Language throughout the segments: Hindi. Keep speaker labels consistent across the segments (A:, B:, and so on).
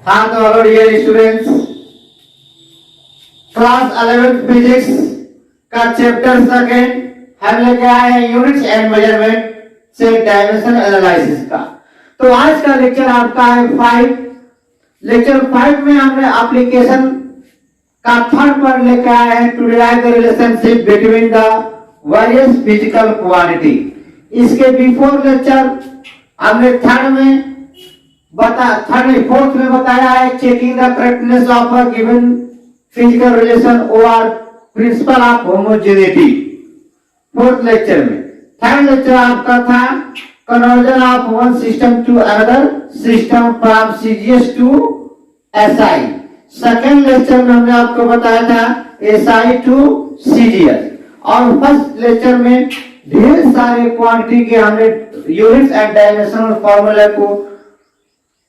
A: हाँ तो hello dear students, class 11 physics का चैप्टर सेकेंड हम लेके आए हैं यूनिट्स एंड मेजरमेंट से डायमेंशन एनालिसिस का। तो आज का लेक्चर आपका है 5। लेक्चर 5 में हमने एप्लीकेशन का थर्ड पार्ट लेके आए हैं to derive the relationship between the various physical quantity. इसके बिफोर लेक्चर हमने फोर्थ में बताया है checking the correctness of a given physical relation और principle of homogeneity. Fourth lecture में थर्ड लेक्चर आपका था conversion of one system to another system from CGS to SI. Second lecture में हमने आपको बताया था एसआई टू सीजीएस। और फर्स्ट लेक्चर में ढेर सारे क्वांटिटी के हमने यूनिट्स एंड डायमेंशनल फॉर्मूला को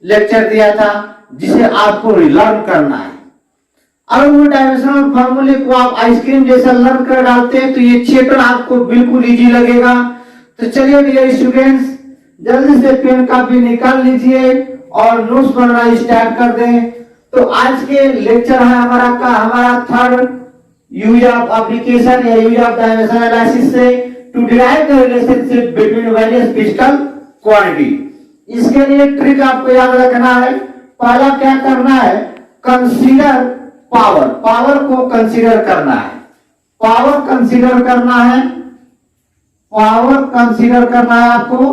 A: लेक्चर दिया था जिसे आपको लर्न करना है। अगर वो डायमेंशनल फॉर्मूले को आप आइसक्रीम जैसा लर्न कर डालते हैं तो ये चैप्टर आपको बिल्कुल इजी लगेगा। तो चलिए डियर स्टूडेंट्स, जल्दी से पेन कापी निकाल लीजिए और नोट्स बनाना स्टार्ट कर दें। तो आज के लेक्चर है हमारा थर्ड यूज ऑफ एप्लीकेशन या यूज ऑफ डायमेंशन एनालिसिस से to derive the relationship between various physical quantity. इसके लिए ट्रिक आपको याद रखना है। पहला क्या करना है, कंसीडर पावर को कंसीडर करना है। पावर कंसीडर करना है आपको।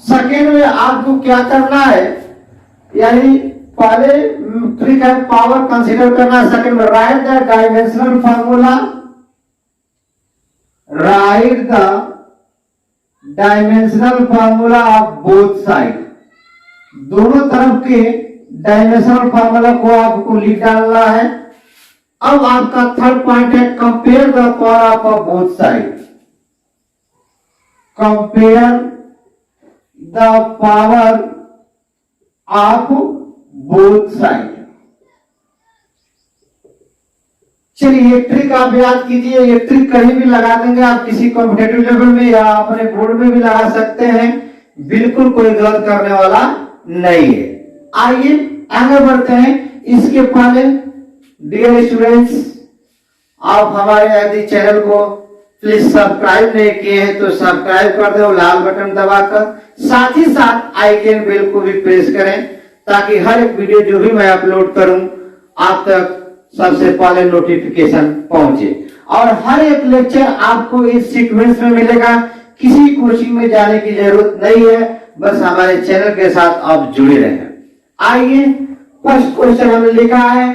A: सेकेंड में आपको क्या करना है, यानी पहले ट्रिक है पावर कंसीडर करना। सेकेंड में right the dimensional formula, right the dimensional formula of both side. दोनों तरफ के डायमेंशनल फार्मूला को आपको लिख डालना है। अब आपका थर्ड पॉइंट है compare the power of both side. Compare the power of both side. चलिए ये ट्रिक आप याद कीजिए। ये ट्रिक कहीं भी लगा देंगे आप, किसी कॉम्पिटिटिव लेवल में या अपने बोर्ड में भी लगा सकते हैं, बिल्कुल कोई गलत करने वाला नहीं है। आइए आगे बढ़ते हैं। इसके पहले डियर स्टूडेंट्स, आप हमारे यदि चैनल को प्लीज सब्सक्राइब नहीं किए हैं तो सब्सक्राइब कर दो लाल बटन दबाकर। साथ ही साथ आइकन बेल को भी प्रेस करें ताकि हर एक वीडियो जो भी मैं अपलोड करूं आप तक सबसे पहले नोटिफिकेशन पहुंचे। और हर एक लेक्चर आपको इस सीक्वेंस में मिलेगा। किसी कोचिंग में जाने की जरूरत नहीं है, बस हमारे चैनल के साथ आप जुड़े रहें। आइए फर्स्ट क्वेश्चन हमने लिखा है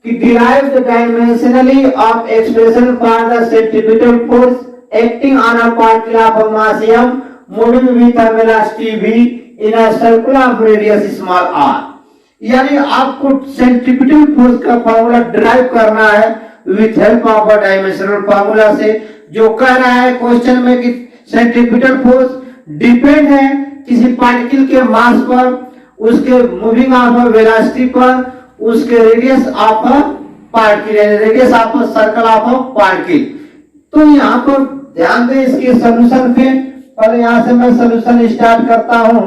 A: कि derive the dimensionally of expression for the centripetal force acting on a particle of mass m moving with a velocity v in a circle of radius small r। यानी आपको सेंट्रीपिटल फोर्स का फार्मूला डिराइव करना है with help of a dimensional formula से। जो कह रहा है क्वेश्चन में कि सेंट्रीपिटल फोर्स डिपेंड है किसी पार्टिकल के मास पर, उसके मूविंग ऑफ वेलोसिटी पर, उसके radius of particle, radius of circle of particle. तो यहाँ पर ध्यान दें इसके सॉल्यूशन पे। पहले यहाँ से मैं सॉल्यूशन स्टार्ट करता हूं।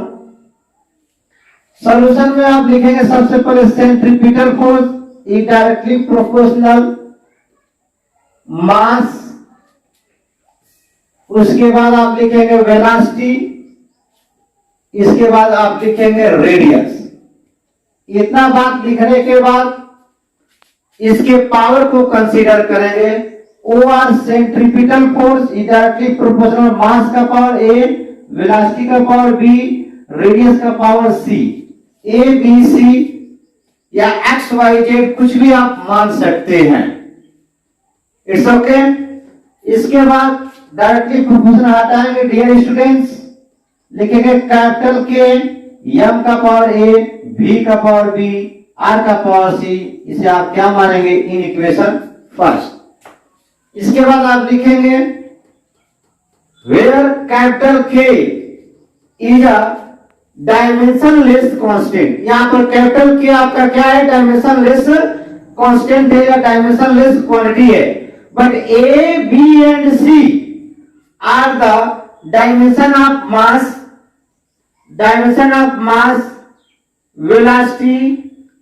A: सॉल्यूशन में आप लिखेंगे सबसे पहले centripetal force is directly proportional mass, उसके बाद आप लिखेंगे वेलोसिटी, इसके बाद आप लिखेंगे रेडियस। इतना बात लिखने के बाद इसके पावर को कंसीडर करेंगे। Or centripetal force is directly proportional mass का पावर ए, वेलोसिटी का पावर बी, रेडियस का power C. A B C या एक्स वाई जेड कुछ भी आप मान सकते हैं, इट्स ओके। इसके बाद डायरेक्टली प्रोपोर्शनल हटाएंगे डियर स्टूडेंट्स, लिखेंगे कैपिटल के, एम का पावर ए, भी का पावर बी, आर का पावर सी। इसे आप क्या मानेंगे, इन इक्वेशन फर्स्ट। इसके बाद आप लिखेंगे where capital K is a dimensionless constant. यहां पर कैपिटल के आपका क्या है, डायमेंशनलेस कांस्टेंट है या डायमेंशनलेस क्वांटिटी है। But A B and C are the dimension of mass dimension of mass, velocity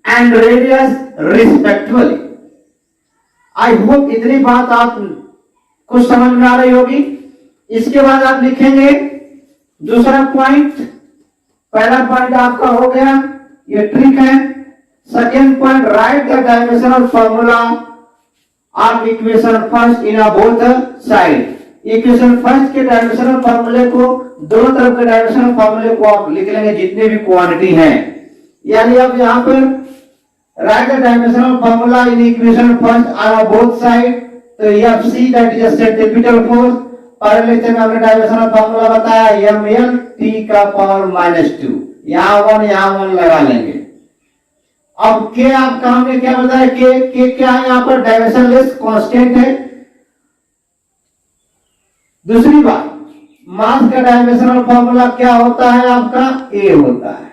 A: and radius respectively. I hope इतनी बात आप कुछ समझ में आ रही होगी। इसके बाद आप लिखेंगे दूसरा पॉइंट। पहला पॉइंट आपका हो गया, ये ट्रिक है। Second point, right the dimensional formula of equation first in both side. Equation first के डायमेंशनल फॉर्मूले को, दोनों तरफ के डायमेंशनल फॉर्मूले को आप लिख लेंगे जितने भी क्वांटिटी हैं। यानी अब यहां पर write the dimensional formula in equation first on both side, तो FC that is centripetal force. पहले लेक्चर में हमने डायमेंशनल फॉर्मूला बताया ml t का पावर -2। यहां 1 यहां 1 लगा लेंगे। अब के आपका हमने क्या बताया, के क्या है, यहां पर डायमेंशनलेस कांस्टेंट है। दूसरी बात, मास का डायमेंशनल फॉर्मूला क्या होता है आपका, a होता है।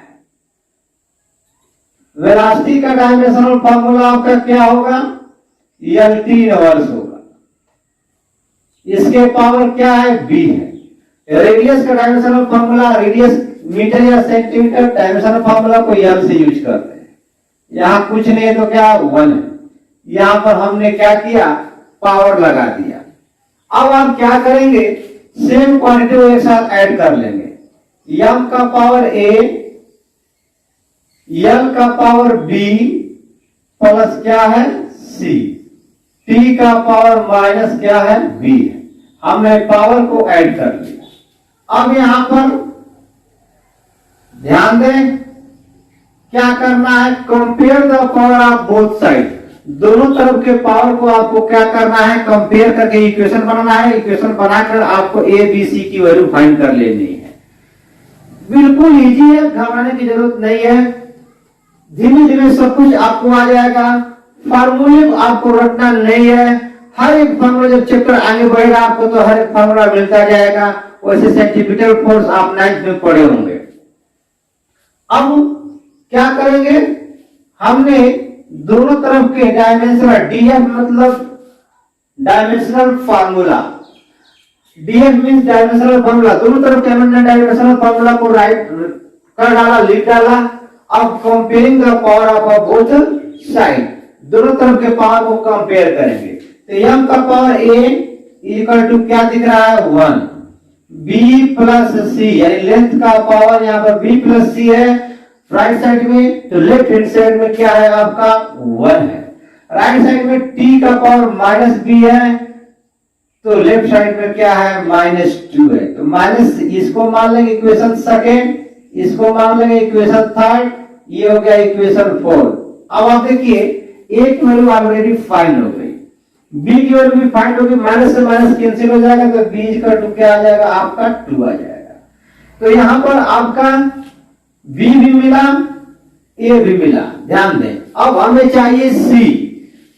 A: वेलोसिटी का डायमेंशनल फॉर्मूला आपका क्या होगा, L3 इनवर्स होगा। इसके पावर क्या है, b है। रेडियस का डायमेंशनल फॉर्मूला, रेडियस मीटर या सेंटीमीटर, डायमेंशनल फॉर्मूला को L से यूज करते हैं। यहां कुछ नहीं है तो क्या 1 है। यहां पर हमने क्या किया, पावर लगा दिया। अब आप क्या करेंगे, सेम क्वांटिटी को एक साथ ऐड कर लेंगे। m का पावर a, l का पावर b प्लस क्या है c, t का पावर माइनस क्या है b है। हमने पावर को ऐड कर लिया। अब यहां पर ध्यान दें, क्या करना है, compare the power of both side. दोनों तरफ के पावर को आपको क्या करना है, कंपेयर करके इक्वेशन बनाना है। इक्वेशन बनाकर आपको ए बी सी की वैल्यू फाइंड कर लेनी है। बिल्कुल इजी है, घबराने की जरूरत नहीं है। धीमे धीमे सब कुछ आपको आ जाएगा। फार्मूले आपको रटना नहीं है। हर एक फार्मूला जब चैप्टर आगे बढ़ेगा आपको तो हर एक फार्मूला मिलता जाएगा। वैसे सेंट्रीपिटल फोर्स आप 9th में पढ़े होंगे। अब क्या करेंगे, हमने दोनों तरफ के डायमेंशनल, डीएफ मतलब dimensional formula, DF means dimensional formula, दोनों तरफ के हमने डायमेंशनल फार्मूला को राइट कर डाला, लिख डाला। अब comparing the power of both side, दोनों तरफ के पावर को कंपेयर करेंगे। तो m का पावर a इक्वल टू क्या दिख रहा है 1, b प्लस c, यानी लेंथ का पावर यहाँ पर b प्लस c है राइट साइड में, तो लेफ्ट हैंड साइड में क्या है आपका 1 है। राइट साइड में t का पावर माइनस b है, तो लेफ्ट साइड में क्या है -2 है। तो माइनस इसको मान लेंगे इक्वेशन सेकेंड, इसको मान लेंगे इक्वेशन थर्ड, ये हो गया इक्वेशन फोर्थ। अब आप देखिए a की वैल्यू ऑलरेडी फाइंड हो गई, b की वैल्यू भी फाइंड होगी, माइनस से माइनस कैंसिल हो जाएगा, तो b का 2 क्या आ जाएगा आपका 2 आ जाएगा। तो यहां पर आपका b भी मिला, a भी मिला। ध्यान दें, अब हमें चाहिए c,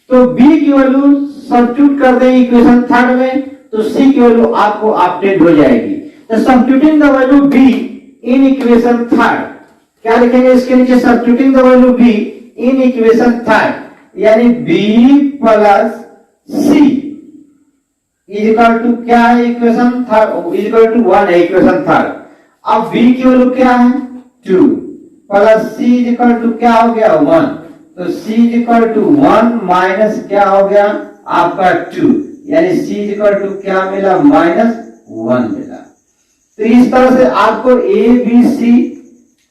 A: तो b की वैल्यू सब्स्टिट्यूट कर दें इक्वेशन थर्ड में, तो c की वैल्यू आपको अपडेट हो जाएगी। तो substituting the value b in equation third, क्या लिखेंगे इसके नीचे, substituting the value b in equation third, यानी b plus c equal to क्या है इक्वेशन थर्ड, इक्वल टू 1 है इक्वेशन थर्ड। अब b की वैल्यू क्या है 2 प्लस c इक्वल टू क्या हो गया 1, तो c इक्वल टू 1 माइनस क्या हो गया आपका 2, यानी c इक्वल टू क्या मिला -1 मिला। तो इस तरह से आपको a b c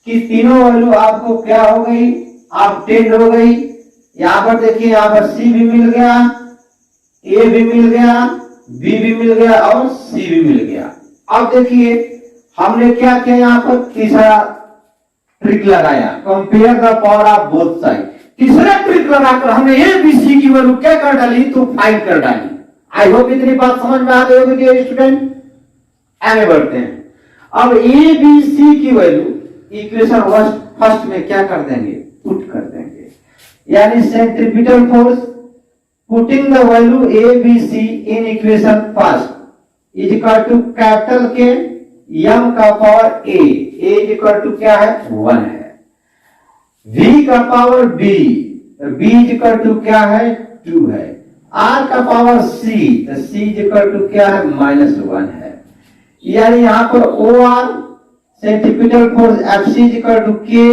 A: की तीनों वैल्यू आपको क्या हो गई, अपडेट हो गई। यहां पर देखिए, यहां पर c भी मिल गया, a भी मिल गया, b भी मिल गया और c भी मिल गया। अब देखिए हमने क्या किया, यहां पर तीसरा ट्रिक लगाया, compare the power of both side. तीसरा ट्रिक लगाकर हमने a b c की वैल्यू क्या कर डाली, तो फाइंड कर डाली। आई होप इतनी बात समझ में आ गई होगी डियर स्टूडेंट। आगे बढ़ते हैं। अब a b c की वैल्यू इक्वेशन फर्स्ट में क्या कर देंगे, पुट कर देंगे, यानी centripetal force putting the value a b c in equation first is equal to capital K m का power a is equal to क्या है 1 है, v का power b is equal to क्या है 2 है, r का पावर c, तो c इज इक्वल टू क्या है -1 है। यानी यहां पर or centripetal force FC equal to K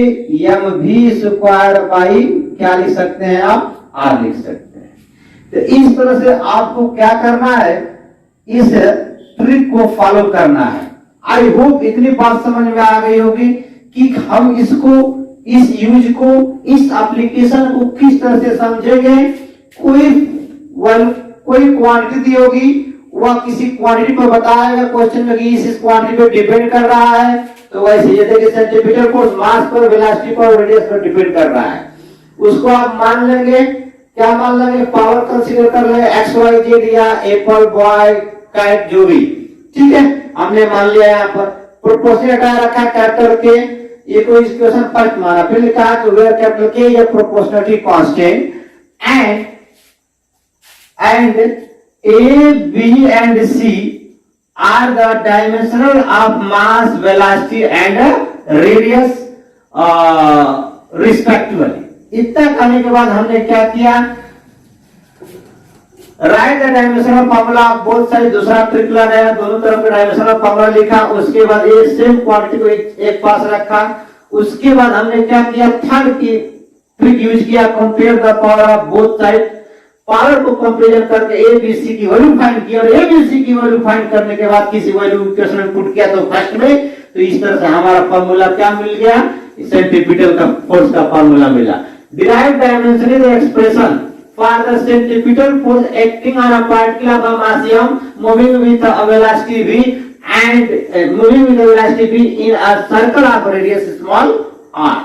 A: M V square by क्या लिख सकते हैं आप, आर लिख सकते हैं। तो इस तरह से आपको क्या करना है, इस ट्रिक को फॉलो करना है। आई होप इतनी बात समझ में आ गई होगी कि हम इसको, इस यूज को, इस एप्लीकेशन को किस तरह से समझेंगे। कोई क्वांटिटी दी होगी, वह किसी क्वांटिटी पर बताएगा क्वेश्चन में कि इस क्वांटिटी पर डिपेंड कर रहा है, तो वैसे जैसे कि सेंटीमीटर फोर्स मास पर, वेलोसिटी पर, रेडियस पर डिपेंड कर रहा है, उसको आप मान लेंगे। क्या मान लेंगे, पावर कंसीडर कर लेंगे, एक्स वाई जेड या एप्पल बॉय कैट जो भी, ठीक है, हमने मान लिया। यहाँ पर प्रोपोर्शनल हटा रखा कैपिटल के, ये कोई इक्वेशन फर्स्ट माना, फिर लिखा कि वेयर कैपिटल के या proportionality constant and A, B and C are the dimensional of mass, velocity and radius respectively। इतना करने के बाद हमने क्या किया, right the dimensional formula of both side, दूसरा ट्रिक लगाया, दोनों तरफ का डायमेंशनल फार्मूला लिखा, उसके बाद ये सेम क्वांटिटी को एक पास रखा। उसके बाद हमने क्या किया, थर्ड की ट्रिक यूज किया, compare the power of both side, power को कंपेयर करके एबीसी की वैल्यू फाइंड किया, और एबीसी की वैल्यू फाइंड करने के बाद किसी वैल्यू इक्वेशन में पुट किया तो फर्स्ट में, तो इस तरह से हमारा फार्मूला क्या मिल गया, सेंटीपिटल का फोर्स का फार्मूला मिला। Derive dimensional expression for the centripetal force acting on a particle of mass m moving with a velocity v and moving with a velocity v in a circle of radius small r।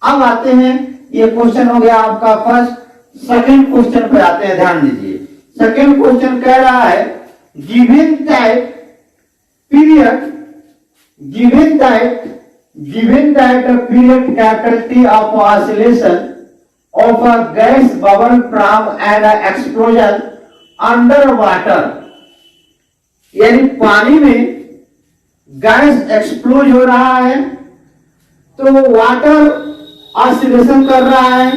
A: अब आते हैं, ये क्वेश्चन हो गया आपका फर्स्ट। सेकंड क्वेश्चन पे आते हैं, ध्यान दीजिए। सेकंड क्वेश्चन कह रहा है given that period period capital T of oscillation of a gas bubble from an explosion under water, यानी पानी में गैस एक्सप्लोज हो रहा है तो वाटर ऑसिलेशन कर रहा है,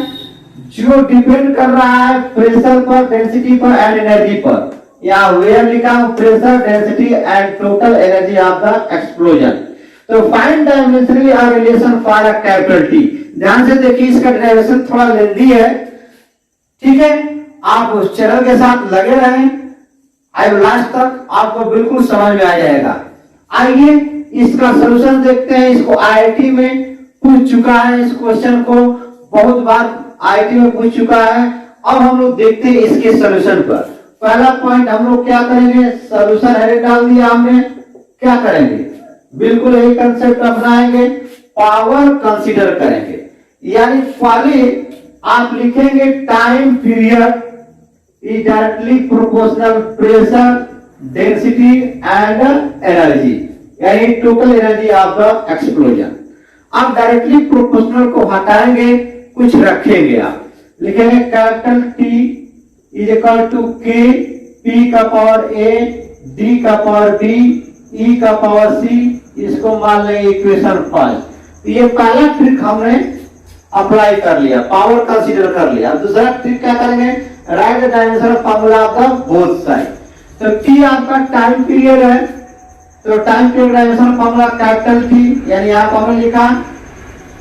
A: जो डिपेंड कर रहा है प्रेशर पर, डेंसिटी पर एंड एनर्जी पर। या वेयर लिखा pressure, density and total energy of the explosion. तो find dimensionally a relation for a capital T. ध्यान से देखिए, इसका डायमेंशन थोड़ा लेंदी है, ठीक है, आप उस चैनल के साथ लगे रहें, आई लास्ट तक आपको बिल्कुल समझ में आ जाएगा। आइए इसका सॉल्यूशन देखते हैं। इसको आईआईटी में पूछ चुका है, इस क्वेश्चन को बहुत बार आईआईटी में पूछ चुका है। अब हम लोग देखते हैं इसके सॉल्यूशन पर। पहला पॉइंट हम लोग क्या करेंगे, सॉल्यूशन है डाल दिया हमने, क्या करेंगे, बिल्कुल यही कंसेप्ट अपनाएंगे, पावर कंसीडर करेंगे। यानी पहले आप लिखेंगे time period is directly proportional pressure, density and energy, यानी total energy of the explosion. आप डायरेक्टली प्रोपोर्शनल को हटाएंगे, कुछ रखेंगे, आप लिखेंगे capital T is equal to K P का पावर ए, डी का पावर बी, ई का पावर सी। इसको मान लेंगे इक्वेशन फर्स्ट। ये पहला ट्रिक हमने अप्लाई कर लिया, पावर कंसीडर कर लिया। दूसरा ट्रिक क्या करेंगे, write the dimensional formula of the both side. तो टी आपका टाइम पीरियड है, तो time period dimensional formula capital T, यानी आप हमने लिखा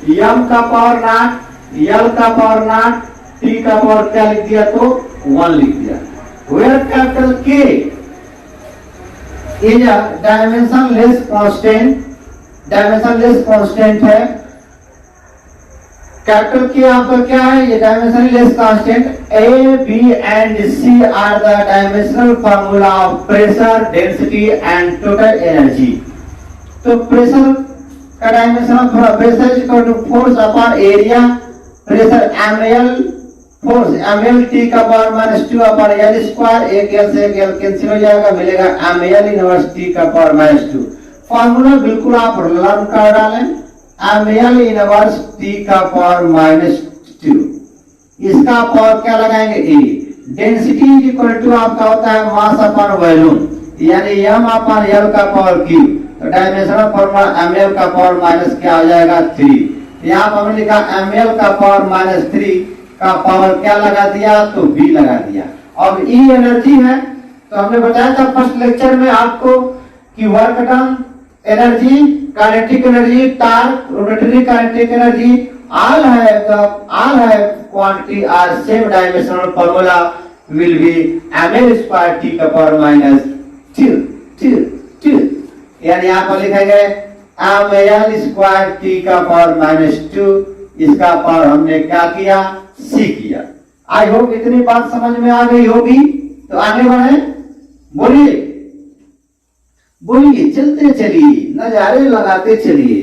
A: एम का पावर नॉट, एल का पावर नॉट, टी का पावर क्या लिख दिया, तो 1 लिख दिया। Where capital K is a dimensionless constant, dimensionless constant है। कैपिटल के आपका क्या है, ये dimensionless constant. A, B and C are the dimensional formula of pressure, density and total energy. तो प्रेशर का dimensional pressure is equal to force upon area, pressure ml, force ml t का पावर -2 अपॉन l स्क्वायर, एक l से एक l कैंसिल हो जाएगा, मिलेगा ml इनवर्स t का पावर -2। फार्मूला बिल्कुल आप लर्न कर डालें, ml इनवर्स t का पावर -2, इसका पावर क्या लगाएंगे a। Density is equal to आपका होता है मास अपॉन वॉल्यूम, यानी m अपॉन l का पावर q। तो डायमेंशनल फार्मूला ml का पावर माइनस क्या हो जाएगा 3। यहाँ पर हमने लिखा ml का पावर -3 का पावर क्या लगा दिया, तो b लगा दिया। और E एनर्जी है, तो हमने बताया था फर्स्ट लेक्चर में आपको कि work done energy, kinetic energy, torque, rotatory kinetic energy, all have quantity are same dimensional. Formula will be ml square t का power minus 2 यानी यहाँ पर लिखेंगे ml square t का power minus 2, इसका पावर हमने क्या किया, c किया। आई होप इतनी बात समझ में आ गई होगी। तो आगे बढ़े, बोलिए बोलिए, चलते चलिए, नजारे लगाते चलिए,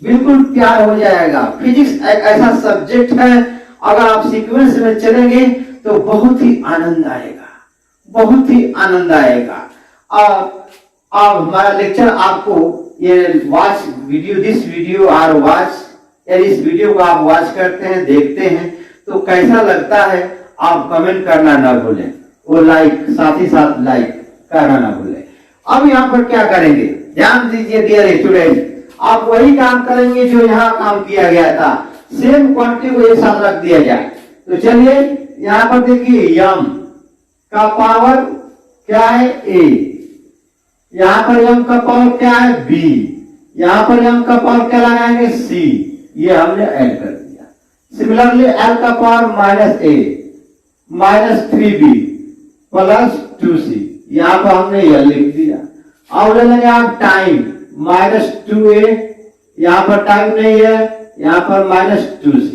A: बिल्कुल प्यार हो जाएगा। फिजिक्स एक ऐसा सब्जेक्ट है, अगर आप सीक्वेंस में चलेंगे तो बहुत ही आनंद आएगा, बहुत ही आनंद आएगा। और हमारा लेक्चर आपको ये वॉच वीडियो, दिस वीडियो और वॉच, यदि इस वीडियो को आप वॉच करते हैं, देखते हैं तो कैसा लगता है आप कमेंट करना ना भूलें, वो लाइक, साथ ही साथ लाइक करना ना भूलें। अब यहाँ पर क्या करेंगे, ध्यान दीजिए डियर स्टूडेंट, आप वही काम करेंगे जो यहाँ काम किया गया था, सेम क्वांटिटी को एक साथ रख दिया जाए। तो चलिए यहाँ पर देखिए, यम का पावर क्या है a, यहाँ पर यम का पावर क्या है b, यहाँ पर यम का पावर क्या लगाएंगे c, ये हमने ऐड कर दिया। सिमिलरली l का power minus a minus 3b plus 2c, यहाँ पर हमने यह लिख दिया। अब ले लेंगे आप टाइम, माइनस 2a, यहाँ पर टाइम नहीं है, यहाँ पर माइनस 2c।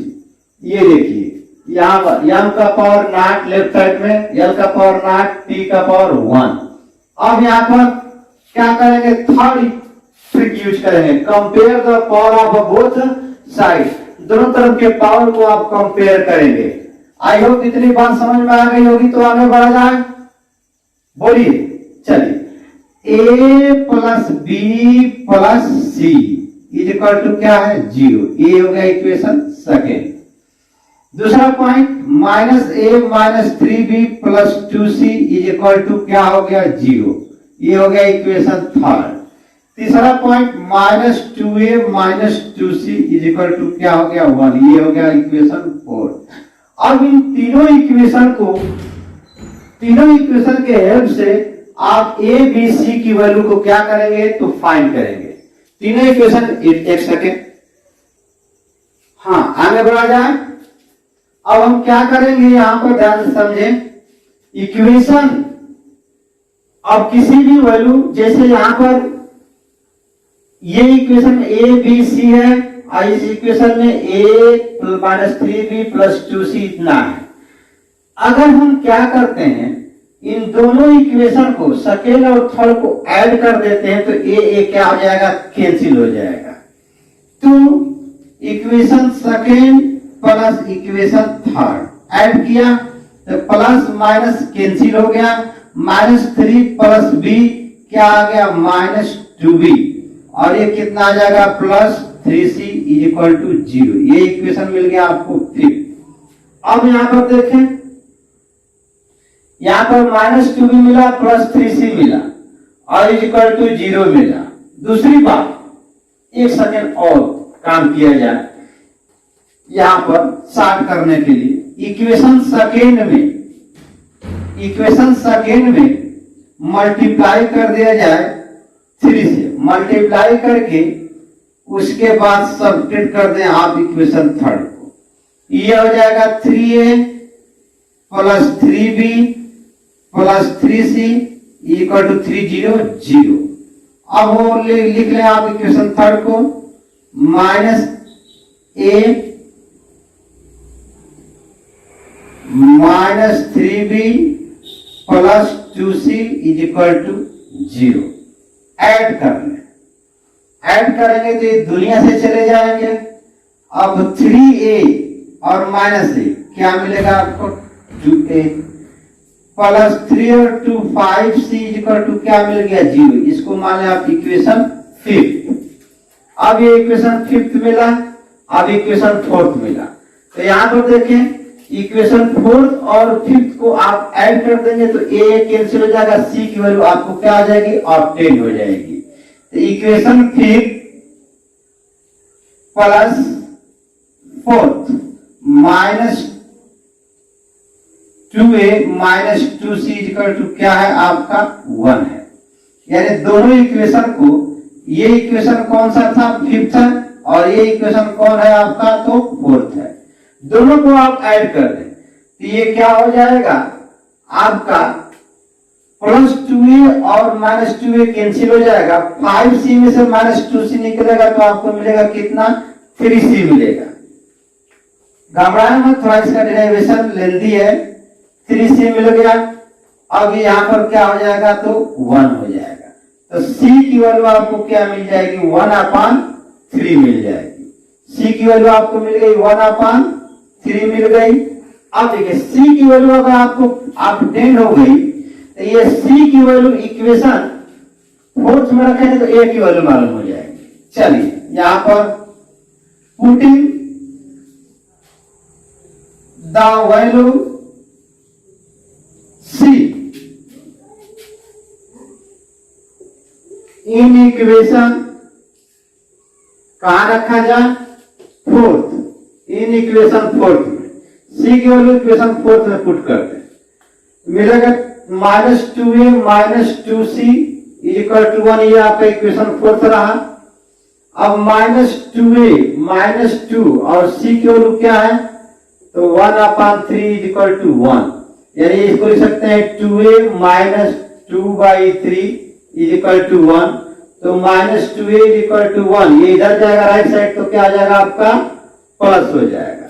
A: ये देखिए यहाँ पर m का पावर नॉट लेफ्ट साइड में, l का पावर नॉट, t का पावर 1। अब यहाँ पर क्या करेंगे, थर्ड ट्रिक यूज करेंगे, compare the power of both side, दोनों तरफ के पावर को आप कंपेयर करेंगे। आई होप इतनी बात समझ में आ गई होगी। तो आगे बढ़ा जाए, बोलिए, चलिए, a plus B plus C is equal to क्या है, 0। ये हो गया इक्वेशन सेकेंड। दूसरा point, minus a minus 3b plus 2c is equal to क्या हो गया, 0। ये हो गया इक्वेशन थर्ड। तीसरा point, minus 2a minus 2c is equal to क्या हो गया, 1। ये हो गया इक्वेशन फोर्थ। अब इन तीनों इक्वेशन के हेल्प से आप a b c की वैल्यू को क्या करेंगे, तो फाइंड करेंगे। तीनों इक्वेशन, एक सेकेंड, हाँ आगे बढ़ा जाए। अब हम क्या करेंगे, यहां पर ध्यान से समझें, इक्वेशन अब किसी भी वैल्यू, जैसे यहां पर ये इक्वेशन a b c है, इस इक्वेशन में a minus 3b plus 2c इतना है। अगर हम क्या करते हैं, इन दोनों इक्वेशन को, सेकेंड और थर्ड को ऐड कर देते हैं, तो a क्या हो जाएगा, कैंसिल हो जाएगा। तो equation second plus equation third add किया तो प्लस माइनस कैंसिल हो गया, माइनस 3 प्लस b क्या आ गया, माइनस 2b, और ये कितना आ जाएगा, plus 3c is equal to 0। ये इक्वेशन मिल गया आपको फिफ्थ। अब यहां पर देखें, यहां पर माइनस 2b मिला, प्लस 3c मिला, और इज इक्वल टू 0 मिला। दूसरी बात, एक सेकेंड और काम किया जाए यहां पर सॉल्व करने के लिए। इक्वेशन सेकेंड में मल्टीप्लाई कर दिया जाए 3 से, मल्टीप्लाई करके उसके बाद सब्ट्रैक्ट कर दें आप इक्वेशन थर्ड को। ये हो जाएगा 3a plus 3b plus 3c equal to 300। अब वो लिख लें आप इक्वेशन थर्ड को, minus a minus 3b plus 2c is equal to 0। Add कर लें, ऐड करेंगे तो ये दुनिया से चले जाएंगे। अब 3a और माइनस a क्या मिलेगा आपको, 2a प्लस 3 और 2 5c इक्वल टू क्या मिल गया, 0। इसको मान लें आप इक्वेशन फिफ्थ। अब ये इक्वेशन फिफ्थ मिला, अब इक्वेशन फोर्थ मिला। तो यहां पर देखें, इक्वेशन फोर्थ और फिफ्थ को आप ऐड कर देंगे तो a कैंसिल हो जाएगा, c की वैल्यू आपको क्या आ जाएगी, ऑब्टेन हो जाएगी। तो equation fifth plus fourth minus 2a minus 2c equal to क्या है आपका, 1 है। यानी दोनों इक्वेशन को ये इक्वेशन कौन सा था, फिफ्थ है, और ये इक्वेशन कौन है आपका, तो फोर्थ है। दोनों को आप ऐड कर दें तो ये क्या हो जाएगा आपका, +2a और -2a कैंसिल हो जाएगा। 5c में से -2c निकलेगा तो आपको मिलेगा कितना, 3c मिलेगा। घबराए मत, थोड़ा इसका डेरिवेशन लेंदी है। 3c मिल गया। अब यहाँ पर क्या हो जाएगा, तो 1 हो जाएगा। तो c की वैल्यू आपको क्या मिल जाएगी, 1/3 मिल जाएगी। c की वैल्यू आपको मिल गई 1/3 मिल गई। अब देखिए c की वैल्यू अगर आपको अपडेट हो गई तो ये c की वैल्यू इक्वेशन फोर्थ में रखेंगे तो a की वैल्यू मालूम हो जाएगी। चलिए यहां पर putting the value c in equation कहां रखा जाए, फोर्थ, इन इक्वेशन फोर्थ में। c की वैल्यू इक्वेशन फोर्थ में पुट करते हैं, मिलेगा -2a -2c = 1। ये आपका इक्वेशन फोर्थ रहा। अब -2a -2 और c की वैल्यू क्या है, तो 1/3 = 1। यानी इसको लिख सकते हैं 2a - 2/3 = 1। तो -2a = 1, ये इधर जाएगा राइट साइड तो क्या आ जाएगा आपका, प्लस हो जाएगा।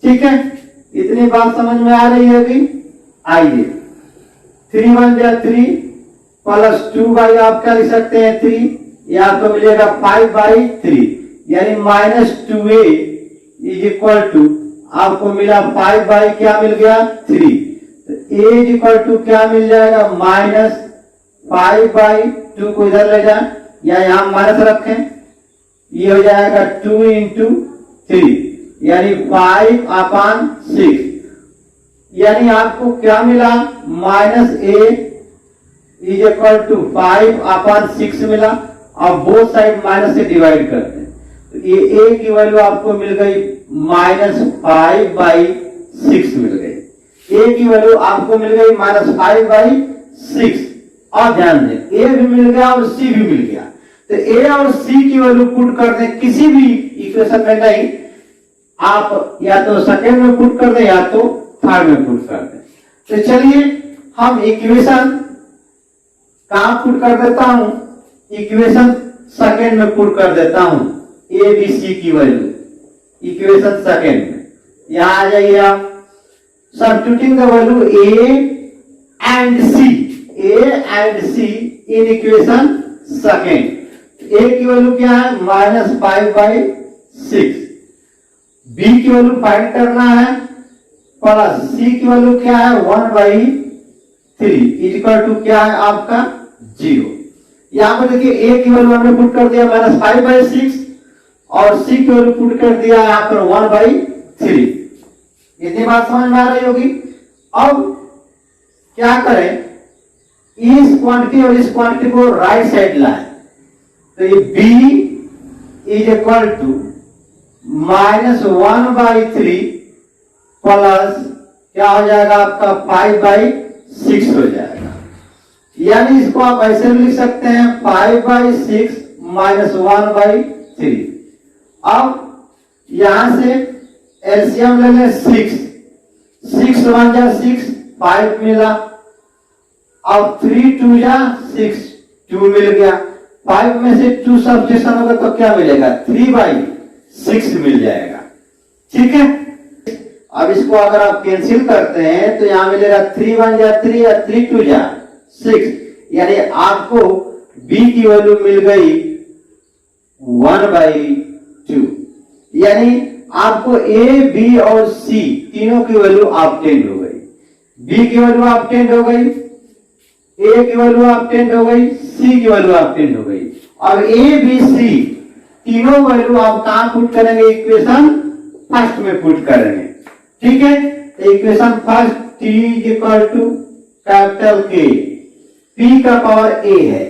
A: ठीक है, इतनी बात समझ में आ रही होगी। आइए 3 1 जा 3 +2 आप क्या लिख सकते हैं 3, ये आपको मिलेगा 5/3। यानी -2a = आपको मिला 5 क्या मिल गया 3। तो a = क्या मिल जाएगा, -5/2 को इधर ले जाए या यहां माइनस रखें, ये हो जाएगा 2 × 3 यानी 5/6। यानी आपको क्या मिला, -a = 5/6 मिला। अब बोथ साइड माइनस से डिवाइड करते हैं तो ये a की वैल्यू आपको मिल गई -5/6 मिल गई। a की वैल्यू आपको मिल गई -5/6। और ध्यान दें a भी मिल गया और c भी मिल गया। तो a और c की वैल्यू पुट कर दें किसी भी इक्वेशन में, नहीं आप या तो सेकेंड में पुट कर दें या तो थर्ड में पुट कर दें। तो चलिए हम इक्वेशन कहां पुट कर देता हूं, इक्वेशन सेकेंड में पुट कर देता हूं a b c की वैल्यू इक्वेशन सेकेंड में। यहां आ जाइए आप, substituting the value a and c in equation second. a की वैल्यू क्या है, -5/6। b की वैल्यू फाइंड करना है, प्लस c की वैल्यू क्या है 1/3 = क्या है आपका 0। यहां पर देखिए a की वैल्यू हमने पुट कर दिया -5/6 और c की वैल्यू पुट कर दिया यहां पर 1/3। इतनी बात समझ में आ रही होगी। अब क्या करें, इस क्वांटिटी और इस क्वांटिटी को राइट साइड लाएं तो ये b = -1/3 प्लस क्या हो जाएगा आपका 5/6 हो जाएगा। यानी इसको आप ऐसे भी लिख सकते हैं 5/6 - 1/3। अब यहां से एलसीएम ले लें 6 1 जा 6 5 मिला। अब 3 2 जा 6 2 मिल गया। 5 में से 2 सब्ट्रैक्शन होगा तो क्या मिलेगा 3/6 मिल जाएगा। ठीक है, अब इसको अगर आप कैंसिल करते हैं तो यहां मिलेगा 3 1 जा 3 या 3 2 जा 6। यानी आपको b की वैल्यू मिल गई 1/2। यानी आपको a b और c तीनों की वैल्यू ऑब्टेन हो गई। b की वैल्यू ऑब्टेन हो गई, a की वैल्यू ऑब्टेन हो गई, c की वैल्यू ऑब्टेन हो गई। और a b c तीनों वैल्यू आप कहां पुट करेंगे, इक्वेशन फर्स्ट में पुट करेंगे। ठीक है, तो equation first t = K, p का पावर a है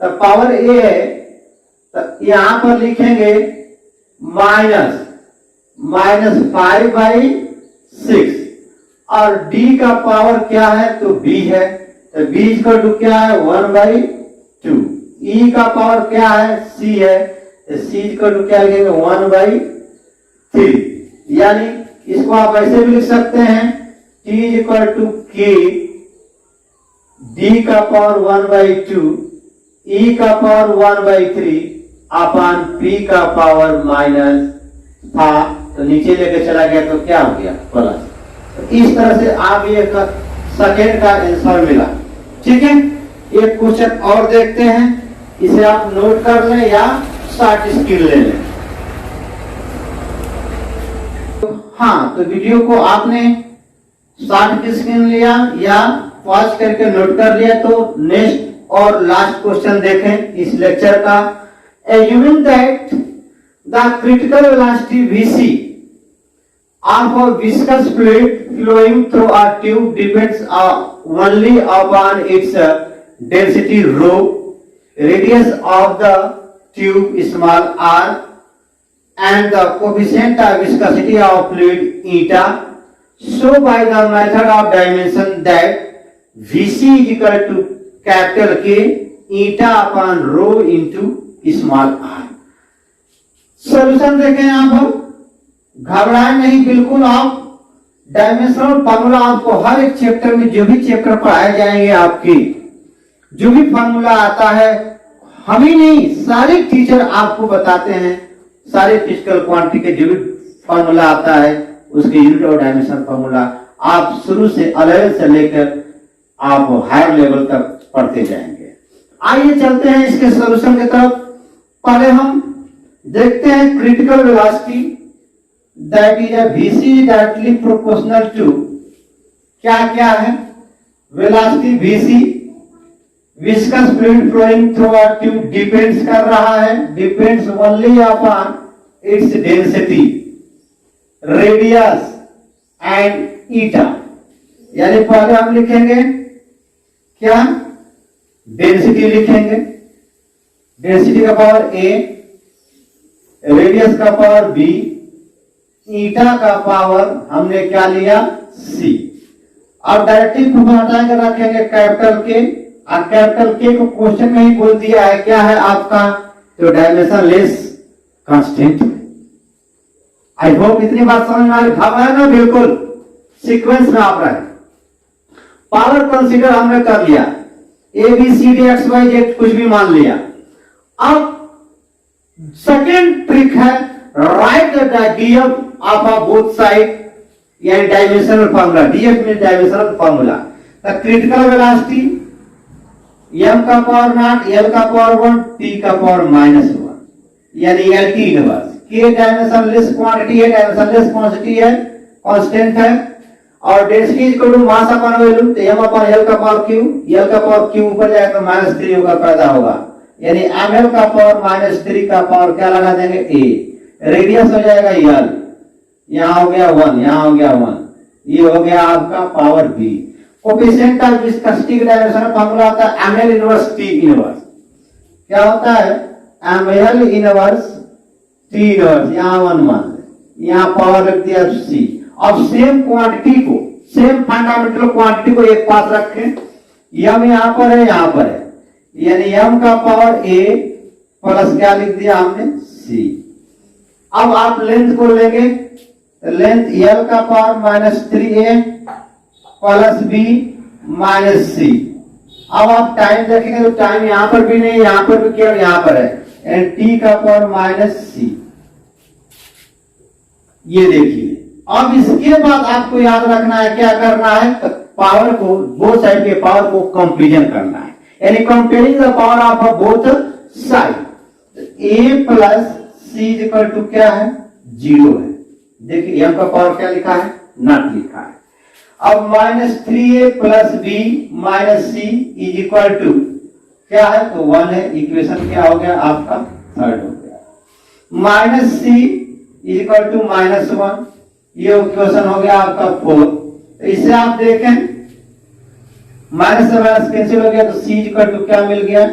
A: तो पावर a है तो यहां पर लिखेंगे -5/6 और d का पावर क्या है तो b है तो b = क्या है 1/2। ई का पावर क्या है, सी है, सी इक्वल टू क्या लिखेंगे 1/3, यानी इसको आप ऐसे भी लिख सकते हैं टी इक्वल टू के डी का पावर 1/2 ई का पावर 1/3 अपान पी का पावर माइनस था, तो नीचे लेके चला गया तो क्या हो गया प्लस। तो इस तरह से आप ये सेकेंड का आंसर मिला। ठीक है, एक क्वेश्चन और देखते हैं, इसे आप नोट कर लें या शॉर्ट स्क्रीन ले लें। हाँ, तो वीडियो को आपने शॉर्ट स्क्रीन लिया या पॉज करके नोट कर लिया तो नेक्स्ट और लास्ट क्वेश्चन देखें इस लेक्चर का। Assuming that the critical velocity Vc of a viscous fluid flowing through a tube depends only upon its density rho, radius of the tube small r, and the coefficient of viscosity of fluid eta. So by the method of dimension that Vc is equal to capital K eta upon rho into small R. Solution देखें यहां पर, घबराएं नहीं बिल्कुल। आप डायमेंशनल फार्मूला आपको हर एक चैप्टर में जो भी चैप्टर पढ़ाए जाएंगे, आपकी जो भी फार्मूला आता है, हम ही नहीं सारे टीचर आपको बताते हैं। सारे फिजिकल क्वांटिटी के जो भी फार्मूला आता है उसके यूनिट और डायमेंशनल फार्मूला आप शुरू से 11 से लेकर आप हायर लेवल तक पढ़ते जाएंगे। आइए चलते हैं इसके सोल्यूशन की तरफ। पहले हम देखते हैं critical velocity that is a Vc directly proportional to क्या क्या है, velocity Vc viscous fluid flowing through a tube depends कर रहा है, depends only upon its density, radius and eta. यानी पहले हम लिखेंगे क्या, डेंसिटी लिखेंगे, डेंसिटी का पावर a, रेडियस का पावर b, ईटा का पावर हमने क्या लिया c। अब डायरेक्टली प्रूफ हटाकर रखेंगे कैपिटल के, और कैपिटल के को क्वेश्चन में ही बोल दिया है क्या है आपका, तो डायमेंशन लेस कांस्टेंट। आई होप इतनी बात समझ में आ रही, घबराए ना बिल्कुल, सीक्वेंस में आप रहे। पावर कंसीडर हमने कर लिया, A B C D X Y Z कुछ भी मान लिया। अब सेकेंड ट्रिक है right the DF of both side, यानी dimensional formula. DF means dimensional formula. The critical velocity m का पावर नॉट, l का पावर 1, t का पावर -1, यानी lt inverse. k dimensionless quantity है, डायमेंशनलेस क्वांटिटी है, कांस्टेंट है, और density is equal to mass upon volume, तो m अपॉन l का पावर q, l का पावर q ऊपर जाएगा तो -3 होगा, पैदा होगा, यानी ml का पावर -3 का पावर क्या लगा देंगे a, रेडियस हो जाएगा l, यहां हो गया 1, यहां हो गया 1, ये हो गया आपका power b। Coefficient of viscosity का डायमेंशन फार्मूला होता है ml इनवर्स t इनवर्स। क्या होता है ml इनवर्स t इनवर्स, यहां 1 मान ले, यहां पावर रख दिया c। अब सेम क्वांटिटी को, सेम फंडामेंटल क्वांटिटी को एक पास रखें, m यहां पर है, यहां पर है, यानी m का पावर a प्लस क्या लिख दिया हमने c। अब आप लेंथ को लेंगे, लेंथ l का power -3a plus b minus c। अब आप टाइम देखेंगे तो टाइम यहां पर भी नहीं, यहां पर भी केवल यहां पर है, एंड t का पावर -c। ये देखिए, अब इसके बाद आपको याद रखना है क्या करना है, पावर को, बोथ साइड के पावर को कंपेरिजन करना है, यानी comparing the power of both side. a plus c is equal to क्या है 0 है। देखिए m का पावर क्या लिखा है, नॉट लिखा है। अब -3a plus b minus c is equal to क्या है, तो 1 है। इक्वेशन क्या हो गया आपका, थर्ड हो गया। -c इज इक्वल टू -1, ये इक्वेशन हो गया आपका 4। तो इससे आप देखें माइनस से माइनस कैंसिल हो गया, तो c इज इक्वल टू क्या मिल गया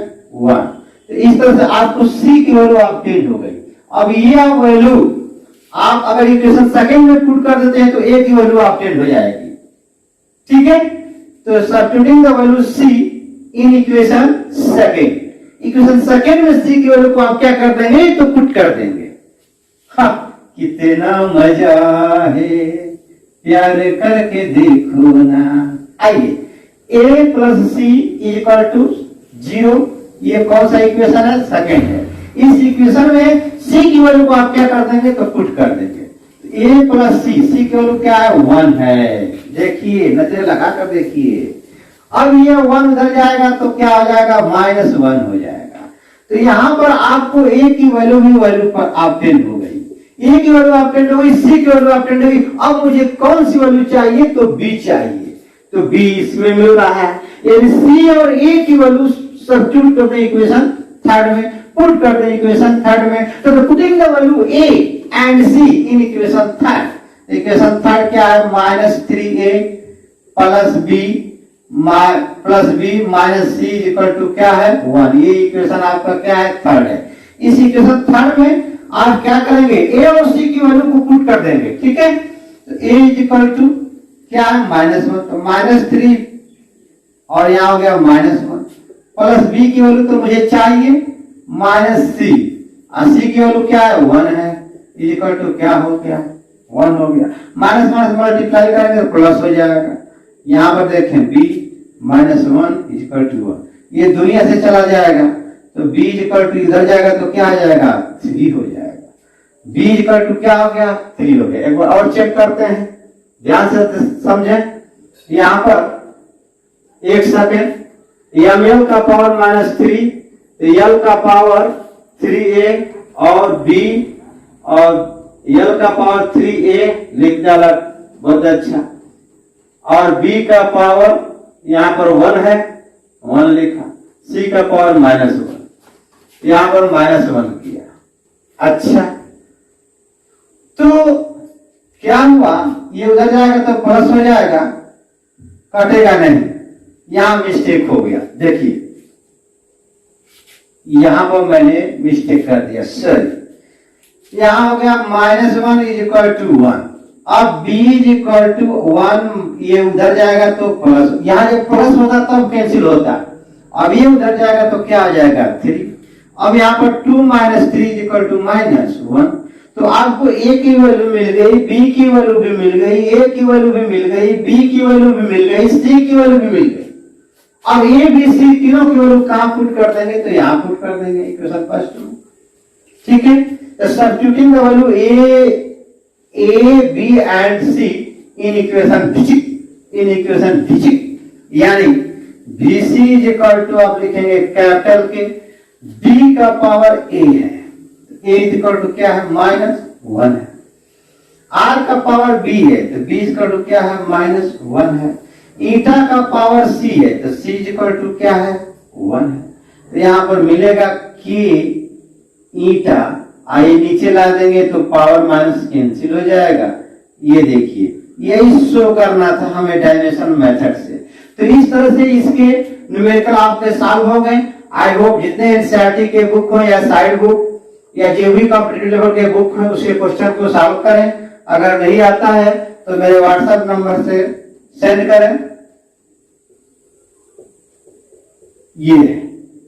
A: 1। तो इस तरह से आपको c की वैल्यू ऑब्टेन हो गई। अब ये वैल्यू आप अगर इक्वेशन सेकंड में पुट कर देते हैं तो a की वैल्यू ऑब्टेन हो जाएगी, ठीक है। तो substituting the value c in equation second, equation second में सी की वैल्यू को आप क्या कर देंगे, तो पुट कर देंगे। हाँ, कितना मजा है प्यार करके देखो ना। आइए, a plus C is equal to 0, ये कौन सा इक्वेशन है, सेकंड है। इस इक्वेशन में c की वैल्यू को आप क्या कर देंगे, तो पुट कर देंगे। a प्लस सी, सी की वैल्यू क्या है, 1 है। देखिए, नजर लगा कर देखिए, अब ये 1 उधर जाएगा तो क्या हो जाएगा, -1 हो जाएगा। तो यहां पर आपको a की वैल्यू भी वैल्यू पर ऑब्टेन हो गई, a की वैल्यू ऑब्टेन हो गई, c की वैल्यू ऑब्टेन हो गई। अब मुझे कौन सी वैल्यू चाहिए, तो b चाहिए, तो b इसमें मिल रहा है। यदि c और a की वैल्यू सब्स्टिट्यूट कर दें इक्वेशन थर्ड में, पुट कर दें इक्वेशन थर्ड में, तो putting the value a and c in equation third, equation third क्या है, -3a plus b minus c equal to क्या है, 1। ये इक्वेशन आपका क्या है, थर्ड है। इस इक्वेशन थर्ड में आप क्या करेंगे, a और c की वैल्यू को पुट कर देंगे, ठीक है। तो a इक्वल टू क्या है, -1, तो -3 और यहाँ हो गया -1, प्लस b की वैल्यू तो मुझे चाहिए -c, और c की वैल्यू क्या है, 1 है, इक्वल टू क्या हो गया, 1 हो गया। माइनस माइनस मल्टीप्लाई करेंगे तो प्लस हो जाएगा। यहाँ पर देखें b -1 इक्वल टू 1, ये दुनिया से चला जाएगा, तो b इक्वल टू इधर जाएगा तो क्या आ जाएगा, 3 हो जाएगा। b इक्वल टू क्या हो गया, 3 हो गया। एक बार और चेक करते हैं, ध्यान से समझें। यहाँ पर एक सेकेंड, ml का पावर -3, l का पावर 3a और b और l का पावर 3a लिख डाला, बहुत अच्छा। और b का पावर यहां पर 1 है, 1 लिखा, c का पावर -1, यहां पर -1 किया। अच्छा, तो क्या हुआ, ये उधर जाएगा तो प्लस हो जाएगा, कटेगा नहीं, यहां मिस्टेक हो गया। देखिए, यहां पर मैंने मिस्टेक कर दिया, सॉरी। यहां हो गया -1 इज इक्वल टू 1, अब b इज इक्वल टू 1, ये उधर जाएगा तो प्लस, यहाँ जब प्लस होता तब कैंसिल होता, अब ये उधर जाएगा तो क्या आ जाएगा, 3। अब यहाँ पर 2 - 3 इज इक्वल टू -1, तो आपको a की वैल्यू मिल गई, b की वैल्यू भी मिल गई, a की वैल्यू भी मिल गई, b की वैल्यू भी मिल गई, c की वैल्यू भी मिल गई। अब a b c तीनों की वैल्यू कहां पुट कर देंगे, तो यहाँ पुट कर देंगे इक्वेशन फर्स्ट में, ठीक है। तो substituting the value a b and c in equation digit, यानी bc इज इक्वल टू आप लिखेंगे कैपिटल के, b का पावर a है, a इज इक्वल टू क्या है, -1 है। r का पावर b है, तो b इज इक्वल टू क्या है, -1 है। ईटा का पावर c है, तो c इज इक्वल टू क्या है, 1 है। तो यहां पर मिलेगा k ईटा, आइए न्नीचे ला देंगे तो पावर माइनस कैंसिल हो जाएगा। ये देखिए, यही शो करना था हमें डायमेंशन मेथड से। तो इस तरह से इसके न्यूमेरिकल आपके सॉल्व हो गए। आई होप जितने एनसीईआरटी के बुक हो या साइड बुक या जो भी कॉम्पिटिटिव लेवल के बुक हो उसके क्वेश्चन को सॉल्व करें। अगर नहीं आता है तो मेरे व्हाट्सएप नंबर से सेंड करें। ये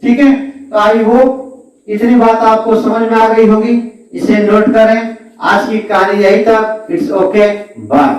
A: ठीक है, तो आई होप इतनी बात आपको समझ में आ गई होगी। इसे नोट करें। आज की कहानी यही तक। It's okay, bye.